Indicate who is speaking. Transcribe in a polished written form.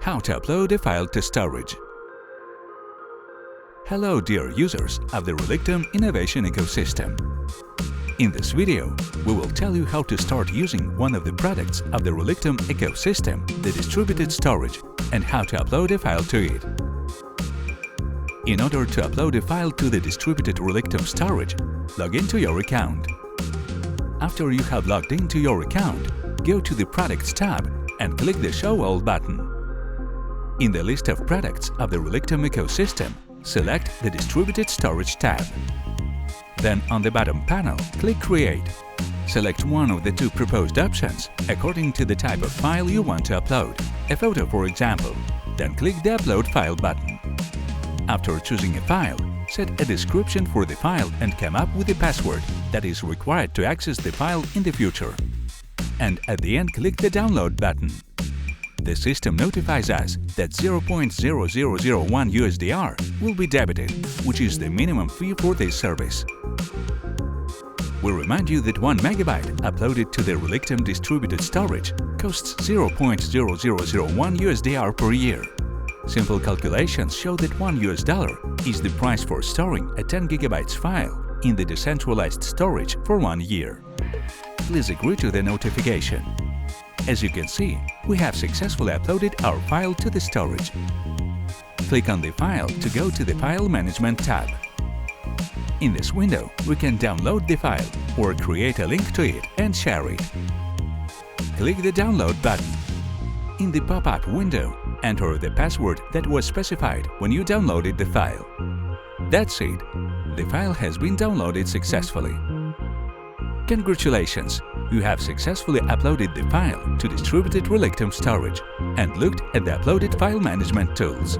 Speaker 1: How to upload a file to storage. Hello dear users of the Relictum Innovation Ecosystem. In this video, we will tell you how to start using one of the products of the Relictum Ecosystem, the distributed storage, and how to upload a file to it. In order to upload a file to the distributed Relictum storage, log into your account. After you have logged into your account, go to the Products tab and click the Show All button. In the list of products of the Relictum Ecosystem, select the Distributed Storage tab. Then on the bottom panel, click Create. Select one of the two proposed options according to the type of file you want to upload, a photo for example. Then click the Upload File button. After choosing a file, set a description for the file and come up with a password that is required to access the file in the future. And at the end, click the Download button. The system notifies us that 0.0001 USDR will be debited, which is the minimum fee for this service. We remind you that 1 megabyte uploaded to the Relictum distributed storage costs 0.0001 USDR per year. Simple calculations show that $1 is the price for storing a 10 GB file in the decentralized storage for 1 year. Please agree to the notification. As you can see, we have successfully uploaded our file to the storage. Click on the file to go to the File Management tab. In this window, we can download the file or create a link to it and share it. Click the Download button. In the pop-up window, enter the password that was specified when you downloaded the file. That's it. The file has been downloaded successfully. Congratulations! You have successfully uploaded the file to distributed Relictum storage and looked at the uploaded file management tools.